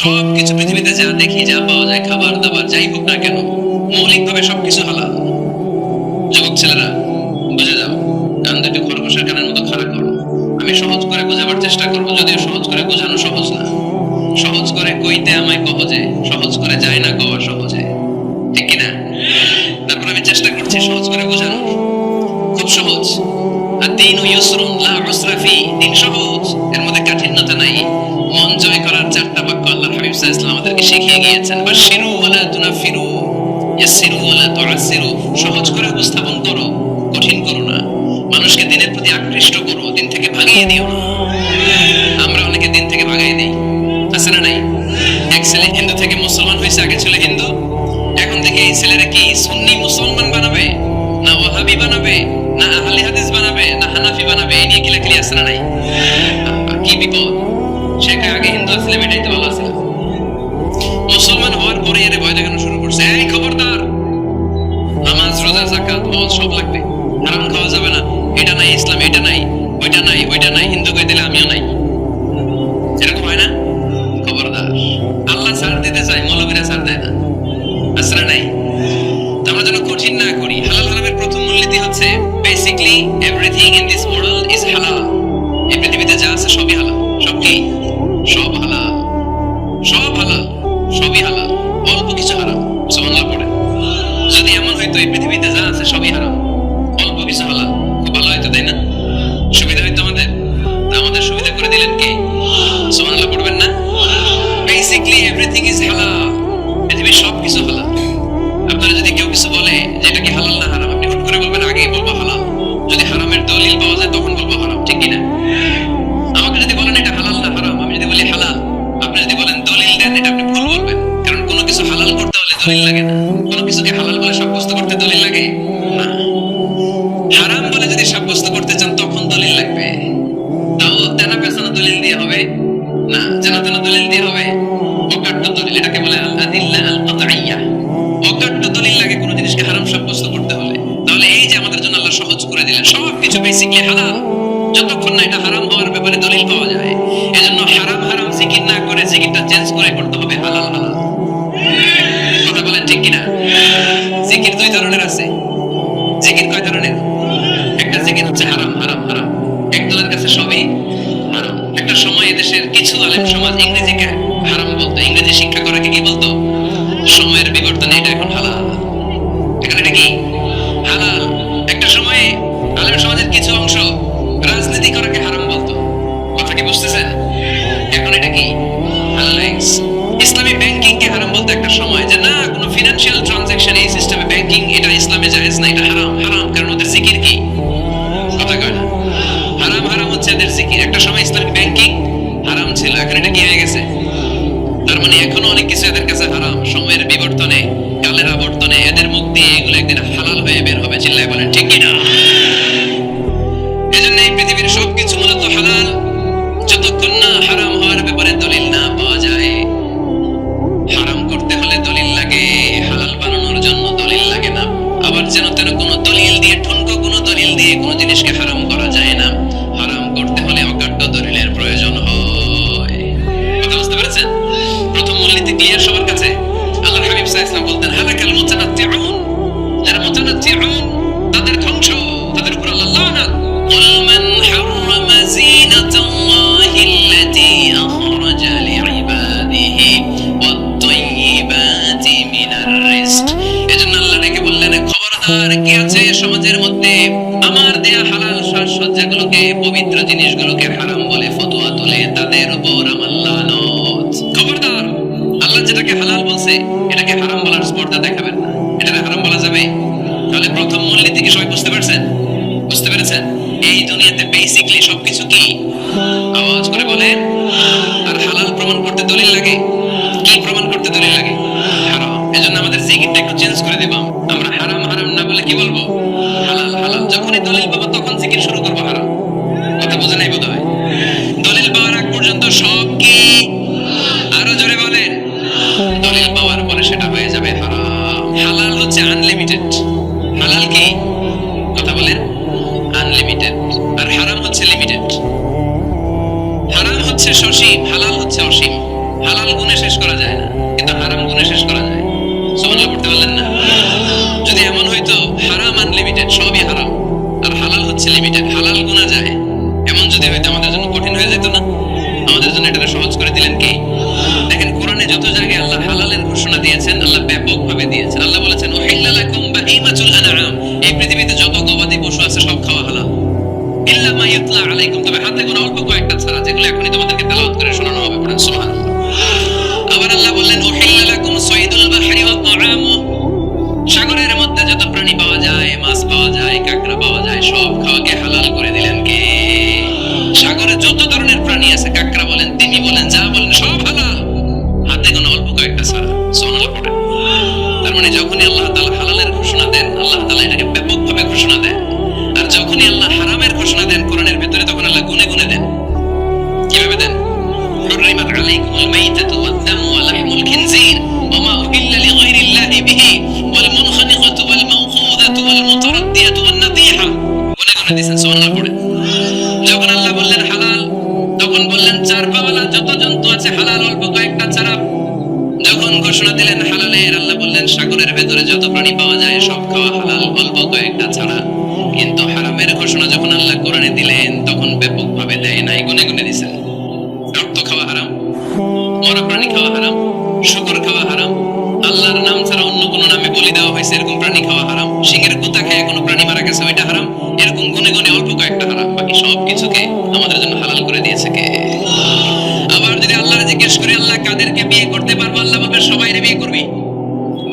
সবকিছু পৃথিবীতে যা দেখি, যা পাওয়া যায়, খাবার দাবার যাই হোক না কেন, মৌলিকভাবে সবকিছু হালাল। যুবক ছেলেরা বুঝে যাও, কান দুটো খরগোশের কানের মতো খাড়া করো। আমি সহজ করে বোঝাবার চেষ্টা করবো, যদিও সহজ করে বোঝানো সহজ না। সহজ করে কইতে আমায় কহজে, সহজ করে যায় না কওয়া সহজে, ঠিক কিনা? তারপর আমি চেষ্টা করছি সহজ করে বোঝানো। খুব সহজ। আদ-দীনু ইউসরুন লা উসরা ফি, দিন সহজ, এর মধ্যে কাঠিন্যতা নাই। মন জয় করার চারটা বাক্য আল্লাহর হাবিব সাল্লাল্লাহু আলাইহি ওয়াসাল্লাম আমাদেরকে শিখিয়ে গিয়েছেন। বাশশিরু ওয়ালা তুনাফিরু, ইয়াসসিরু ওয়ালা তুআসসিরু। সহজ করে উপস্থাপন করো, কঠিন করো না। মানুষকে দিনের প্রতি আকৃষ্ট করো, দিন থেকে ভাগিয়ে দিও না। আমরা অনেকে দিন থেকে ভাগাই দেই, আছে না নাই? এক ছেলে হিন্দু থেকে মুসলমান হয়েছে, আগে ছিল হিন্দু, এখন দেখে এই ছেলেরা কি সুন্নি মুসলমান বানাবে, না ওয়াহাবি বানাবে, না আহলে হাদিস বানাবে, না হানাফি বানাবে, এই নিয়ে কিলাকিলি আছে না নাই? কি বিপদ! সে আগে হিন্দু আসলে এটাই তো ভালো আছে। মুসলমান হওয়ার পরে এর ভয় দেখানো শুরু করছে, এই খবরদার, নামাজ রোজা যাকাত হজ সব লাগবে, হারাম খাওয়া যাবে না, এটা নাই ইসলাম, এটা নাই, ওইটা নাই, ওইটা নাই, হিন্দু কই দিলে আমিও নাই। এরকম হয় না? খবরদার, আল্লাহ ছাড় দিতে চায়, মৌলবীরা ছাড় দেয় না, আছে না নাই? আমরা যেন কঠিন না করি। হালাল হারামের প্রথম মূলনীতি হচ্ছে basically everything in this world is হালাল। এই পৃথিবীতে যা আছে সবই হালাল। সব কি? সব হালাল, সব হালাল, সবই হালাল, অল্প কিছু হারাম। সুবহানাল্লাহ পড়ে। যদি এমন হইতো এই পৃথিবীতে যা আছে সবই হারাম, অল্প কিছু হালাল, খুব ভালো হইতো, তাই না? সুবিধা হইতো আমাদের। আমাদের সুবিধা করে দিলেন কে? সুবহানাল্লাহ পড়বেন না? বেসিক্যালি এভরিথিং ইজ হালাল, পৃথিবীর সব কিছু হালাল। আপনারা যদি কেউ কিছু বলে যে এটা কি হালাল না হারাম, আপনি হুট করে বলবেন আগেই বলবো হালাল। যদি হারামের দলিল পাওয়া যায় তখন বলবো হারাম, ঠিক কিনা? আমাকে যদি বলেন এটা হালাল না হারাম, আমি যদি বলি হালাল, আপনি যদি বলেন দলিল দেন, এটা আপনি ভুল বলবেন। কারণ কোনো কিছু হালাল করতে হলে দলিল লাগে না। কোনো কিছুকে হালাল বলে সাব্যস্ত করতে দলিল লাগে না। হারাম বলে যদি সাব্যস্ত করতে চান তখন দলিল লাগবে। তাও তেনা পেছানো দলিল দিয়ে হবে না, জানা তেনা দলিল দিয়ে হবে, অকাট্য দলিল, এটাকে বলে আল-আদিল্লাহ আল-কাত'ইয়্যা। অকাট্য দলিল লাগে কোনো জিনিসকে হারাম সাব্যস্ত করতে হলে। তাহলে এই যে আমাদের জন্য আল্লাহ সহজ করে দিলেন, সবকিছু বেসিক্যালি হালাল, যতক্ষণ না এটা হারাম হওয়ার ব্যাপারে দলিল পাওয়া যায়। এজন্য হারাম হারাম জিকির না করে জিকিরটা চেঞ্জ করে করতে হবে হালাল হালাল। কথা বলেন ঠিক কিনা? জিকির দুই ধরনের আছে। জিকির কয় ধরনের? একটা জিকির হচ্ছে হারাম হারাম হারাম, একদলের কাছে সবই হারাম। একটা সময় এদেশের কিছু আলেম সমাজ ইংরেজিকে হারাম বলতো, ইংরেজি শিক্ষা করাকে কি বলতো? সময়ের বিবর্তনে এটা এখন হালাল। এখন এটা কি হালাল। একটা সময়ে আলেম সমাজের কিছু অংশ রাজনীতি করাকে হারাম বলতো, কথা কি বুঝতেছেন? এখন এটা কি হালাল। ইসলামী ব্যাংকিং কে হারাম বলতো একটা সময়, যে না কোনো ফিনান্সিয়াল ট্রানজাকশন এই সিস্টেমে ব্যাংকিং এটা ইসলামে জায়েজ না, এটা হারাম হারাম, কারণ ওদের জিকির কি? কথা কয় না? হারাম হারাম হচ্ছে এদের জিকির। একটা সময় ইসলামিক ব্যাংকিং হারাম ছিল, এখন এটা কি হয়ে গেছে? তার মানে এখনো অনেক কিছু এদের কাছে হারাম। সময়ের বিবর্তনে, কালের আবর্তনে এদের মুখ দিয়ে এগুলো একদিন হালাল হয়ে বের হবে। চিল্লায় বলেন ঠিক কিনা? এজন্য এই পৃথিবীর সবকিছু মূলত হালাল, যতক্ষণ না হারাম হওয়ার ব্যাপারে দলিল না পাওয়া যায়। হারাম করতে হলে দলিল লাগে, হালাল বানানোর জন্য দলিল লাগে না। আবার যেন তেন কোনো দলিল দিয়ে, ঠুনকো কোনো দলিল দিয়ে কোনো জিনিসকে হারাম করা যায় না। হারাম করতে হলে অকাট্য দলিলের প্রয়োজন হয়। কথা বুঝতে পেরেছেন? প্রথম মূলনীতি ক্লিয়ার সবার কাছে? আল্লাহর হাবিব সাল্লাল্লাহু আলাইহি ওয়াসাল্লাম বলতেন হালাকাল মুতানাত্তিউন, যারা মুতানাত্তিউন তাদের ধ্বংস, তাদের উপর আল্লাহ লানত। কুল মান হারামা যিনাতাল্লাহি আল্লাতী আখরাজা লিইবাদিহি ওয়াত-তাইয়্যিবাতি মিনার রিজক। এজন্য আল্লাহ ডেকে বললেন খবরদার, কে আছে সমাজের মধ্যে আমার দেয়া হালাল সাজসজ্জাগুলোকে, পবিত্র জিনিসগুলোকে হারাম বলে ফতোয়া তোলে, তাদের উপর আমার লানত। খবরদার, আল্লাহ যেটাকে হালাল বলছে এটাকে হারাম বলার স্পর্ধা দেখাবেন না। এটাকে হারাম বলা যাবে? তাহলে প্রথম মূলনীতি কি সবাই বুঝতে পারছেন? বুঝতে পেরেছেন? এই দুনিয়াতে বেসিক্যালি সবকিছু কি? আওয়াজ করে বলেন। আর হালাল প্রমাণ করতে দলিল লাগে। কি প্রমাণ করতে দলিল লাগে? হারাম। এজন্য আমাদের জিকিরটা একটু চেঞ্জ করে দেব। আমরা হারাম হারাম না বলে কি বলবো? হালাল হালাল। যখনই দলিল পাবো তখন জিকির শুরু করবো হারাম। কথা বোঝা নাই বোধহয়? দলিল পাওয়ার আগ পর্যন্ত সব কি? আরো জোরে বলেন। দলিল পাওয়ার পরে সেটা হয়ে যাবে হারাম। হালাল হচ্ছে আনলিমিটেড। হালাল কি? কথা বলেন। আনলিমিটেড। আর হারাম হচ্ছে লিমিটেড। হারাম হচ্ছে সসীম, হালাল হচ্ছে অসীম। হালাল গুণে শেষ শেষ করা যায় না, কিন্তু হারাম গুণে শেষ করা যায়। সুবহানাল্লাহ পড়তে পারলেন না? যদি এমন হইতো হারাম আনলিমিটেড, সবই হারাম, আর হালাল হচ্ছে লিমিটেড, হালাল গুণা যায়, এমন যদি হইতো আমাদের জন্য কঠিন হয়ে যেত না? আমাদের জন্য এটা সহজ করে দিলেন কে? দেখেন কোরআনে যত জায়গায় আল্লাহ হালালের ঘোষণা দিয়েছেন, আল্লাহ ব্যাপকভাবে দিয়েছেন। আল্লাহ বলেছেন উহিল্লা লাকুম বাহিমাতুল আনআম, এই পৃথিবীতে যত গবাদি পশু আছে সব খাওয়া হালাল, ইল্লা মা ইউতলা আলাইকুম, তবে হাতে গোনা অল্প কয়েকটা ছাড়া, যেগুলো এখনই তোমাদেরকে তেলাওয়াত করে শোনানো হবে। পড়েন সুবহানাল্লাহ। আবার আল্লাহ বললেন উহিল্লা লাকুম সাইদুল বাহরি ওয়া তাআমু, সাগরের মধ্যে যত প্রাণী পাওয়া যায়, মাছ পাওয়া যায়, কাঁকড়া পাওয়া যায়, সব খাওয়াকে হালাল করে দিলেন কে? সাগরে যত ধরনের প্রাণী আছে, কাঁকড়া বলেন, তিমি বলেন, যা বলেন, সব হালাল, হাতে গোনা অল্প কয়েকটা ছাড়া। সুবহানাল্লাহ পড়েন। তার মানে যখনই আল্লাহ তাআলা হালালের ঘোষণা দেন, আল্লাহ তাআলা এটাকে ব্যাপকভাবে ঘোষণা দেন, আর যখনই আল্লাহ হারামের ঘোষণা দেন কোরআনের ভিতরে, তখন আল্লাহ গুনে গুনে দেন। কিভাবে দেন? হুররিমাত আলাইকুমুল মাইতাতু ওয়াদ-দামু ওয়া লাহমুল খিনজির ওয়া মা উহিল্লা লিগাইরিল্লাহি বিহি ওয়াল মুনখানিকাতু ওয়াল মাওখুযাতু ওয়াল মুতারাদ্দিয়াতু ওয়ান নাতিহা, গুনে গুনে দিয়েছেন। সুবহানাল্লাহ পড়েন। যখন আল্লাহ বললেন হালাল, তখন বললেন চার পাওয়ালা যত জন্তু আছে হালাল, অল্প কয়েকটা ছাড়া। যখন ঘোষণা দিলেন হালালের, আল্লাহ বললেন সাগরের ভেতরে যত প্রাণী পাওয়া যায় সব খাওয়া হালাল, অল্প কয়েকটা ছাড়া। কিন্তু হারামের ঘোষণা যখন আল্লাহ কোরআনে দিলেন, তখন ব্যাপকভাবে দেয় নাই, গুনে গুনে দিয়েছেন। রক্ত খাওয়া হারাম, মরা প্রাণী খাওয়া হারাম, শুকর খাওয়া হারাম, আল্লাহর নাম ছাড়া অন্য কোনো নামে বলি দেওয়া হয়েছে এরকম প্রাণী খাওয়া হারাম, সিংহের কুতা খেয়ে কোনো প্রাণী মারা গেছে ওইটা হারাম, এরকম গুনে গুনে অল্প কয়েকটা হারাম, বাকি সব কিছুকে আমাদের জন্য হালাল করে দিয়েছে কে? আবার যদি আল্লাহর জিজ্ঞেস করি আল্লাহ কাদেরকে বিয়ে করতে পারবো, আল্লাহ বলবে সবাইরে বিয়ে করবি।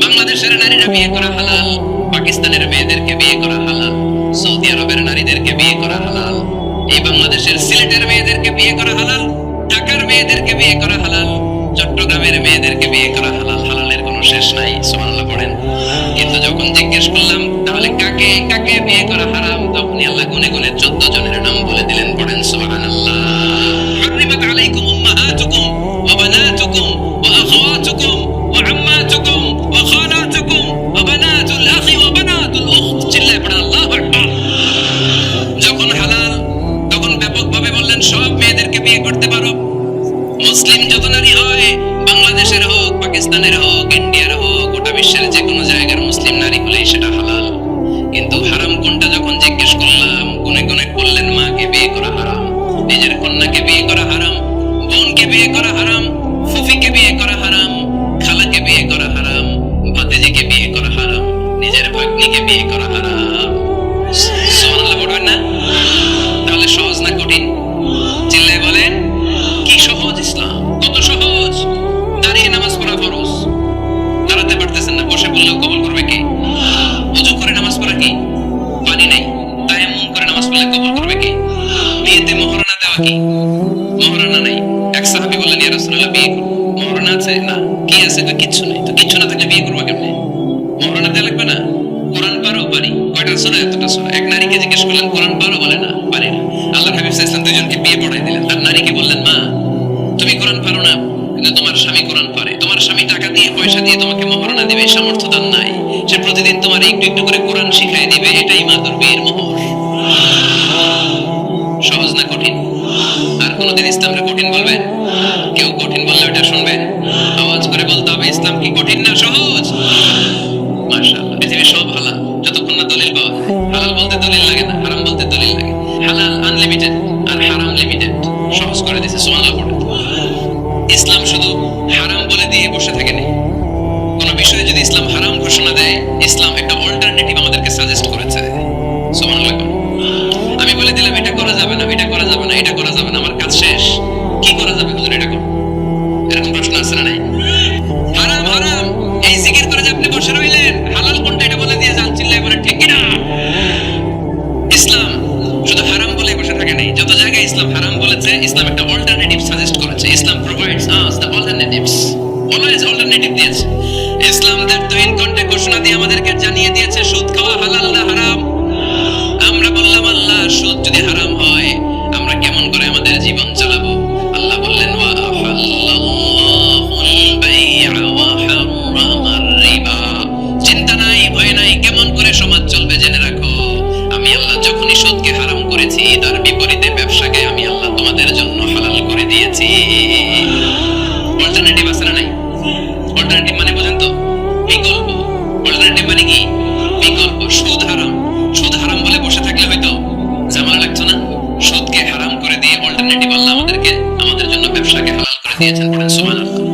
বাংলাদেশের নারীরা বিয়ে করা হালাল, পাকিস্তানের মেয়েদেরকে বিয়ে করা হালাল, সৌদি আরবের নারীদেরকে বিয়ে করা হালাল, এই বাংলাদেশের সিলেটের মেয়েদেরকে বিয়ে করা হালাল, ঢাকার মেয়েদেরকে বিয়ে করা হালাল, চট্টগ্রামের মেয়েদেরকে বিয়ে করা হালাল, হালালের কোনো শেষ নাই। সুবহানাল্লাহ পড়েন। কিন্তু যখন জিজ্ঞেস করলাম তাহলে কাকে কাকে বিয়ে করা হারাম, তখনই আল্লাহ গুনে গুনে 14 জনের নাম বলে দিলেন। পড়েন সুবহানাল্লাহ। হুররিমাত আলাইকুম উম্মাহাতুকুম ওয়া বানাতুকুম ওয়া আখাওয়াতুকুম ওয়া আম্মাতুকুম ওয়া খালাতুকুম ওয়া বানাতুল আখি ওয়া বানাতুল উখত, চিল্লায়ে পড়েন আল্লাহু আকবার। যখন হালাল, তখন ব্যাপকভাবে বললেন সব মেয়েদেরকে বিয়ে করতে পারো। মুসলিম যত নারী হয়, বাংলাদেশের হোক, পাকিস্তানের হোক, ইন্ডিয়ার হোক, গোটা বিশ্বের যে কোনো জায়গার মুসলিম নারী হলেই সেটা হালাল। কিন্তু হারাম কোনটা যখন জিজ্ঞেস করলাম, গুনে গুনে করলেন মাকে বিয়ে করা হারাম, নিজের কন্যাকে বিয়ে করা হারাম, বোনকে বিয়ে করা হারাম, ফুফিকে বিয়ে করা হারাম, খালাকে বিয়ে করা হারাম, ভাতিজিকে বিয়ে করা হারাম, নিজের ভাগ্নিকে বিয়ে করা হারাম। সুবহানাল্লাহ পড়বেন না? তাহলে সহজ না কঠিন? চিল্লায় বলেন কি সহজ ইসলাম, কত সহজ। দাঁড়িয়ে নামাজ পড়া ফরজ, দাঁড়াতে পারতেছেন না, বসে বললেও কবুল করবে কে? ওযু করে নামাজ পড়া কি? পানি নাই, তায়াম্মুম করে নামাজ পড়লে কবুল করবে কে? বিয়েতে মোহরানা দেওয়া কি? মোহরানা নাই। এক সাহাবী বললেন ইয়া রাসূলুল্লাহ বিয়ে করব, মোহরানা আছে? না। কি আছে? তো কিচ্ছু নাই। তো কিচ্ছু না থাকলে বিয়ে করবা কেমনে? মোহরানা দেওয়া লাগবে না? কোরআন পারো? পারি। কয়টা সূরা? এতটা সূরা। এক নারীকে জিজ্ঞেস করলেন কোরআন পারো? বলে না, পারি না। আল্লাহর হাবিব সাল্লাল্লাহু আলাইহি ওয়াসাল্লাম দুইজনকে বিয়ে পড়াই দিলেন। আর নারীকে বললেন মা তুমি কোরআন পারো না, কিন্তু তোমার স্বামী কোরআন পারে, তোমার স্বামী টাকা দিয়ে পয়সা দিয়ে তোমাকে মোহরানা দিবে, সামর্থ্য তার নাই, সে প্রতিদিন তোমার একটু একটু করে কোরআন শিখাই দিবে, এটাই মা তোর বিয়ের মোহর। সহজ না কঠিন? আর কোনদিন ইসলামকে কঠিন বলবেন? কেউ কঠিন বললে ওটা শুনবেন? আওয়াজ করে বলতে হবে ইসলাম কি কঠিন না সহজ? মাশাআল্লাহ। পৃথিবীর সব হালাল যতক্ষণ না দলিল পাওয়া যায়। হালাল বলতে দলিল লাগে না, হারাম বলতে দলিল লাগে। হালাল আনলিমিটেড আর হারাম লিমিটেড, সহজ করে দিয়েছে। সুবহানাল্লাহ পড়ে। ইসলাম শুধু হারাম বলে দিয়ে বসে থাকে না, কোন বিষয়ে যদি ইসলাম হারাম ঘোষণা দেয়, ইসলাম একটা অল্টারনেটিভ আমাদেরকে সাজেস্ট করেছে। সুবহানাল্লাহ। আমি বলে দিলাম এটা করা যাবে না, এটা করা যাবে না, এটা করা যাবে না, আমার কাজ শেষ, কি করা যাবে হুজুর এটা করো? এরকম প্রশ্ন আছে না নাই? হারাম হারাম এই জিকির করে যে আপনি বসে রইলেন, হালাল কোনটা এটা বলে দিয়ে যান, চিল্লায় বলে ঠিক কি না? ইসলাম শুধু হারাম বলে বসে থাকে নাই, যত জায়গায় ইসলাম হারাম বলেছে, ইসলাম একটা অল্টারনেটিভ সাজেস্ট করেছে। Islam provides us the alternatives, always alternative দিয়েছে। ইসলাম দ্যাট তো ইন কন্টেক্ট ঘোষণা দিয়ে আমাদেরকে জানিয়ে দিয়েছে সুদ খাওয়া হালাল না হারাম। আমরা বললাম আল্লাহ সুদ যদি হারাম হয় আমরা কেমন করে আমাদের জীবন চালাবো? আল্লাহ বললেন ওয়া আহাল্লাল্লাহুল বাই'a ওয়া হারামার রিবা। চিন্তা নাই, ভয় নাই, কেমন করে সমাজ চলবে জেনে রাখো, আমি আল্লাহ যখনই সুদকে হারাম করেছি তার বিপরীতে ব্যবসাকে আমি আল্লাহ তোমাদের জন্য হালাল করে দিয়েছি। অল্টারনেটিভ আছে না নাই? দিয়েছেন, বলেন সুবহানাল্লাহ।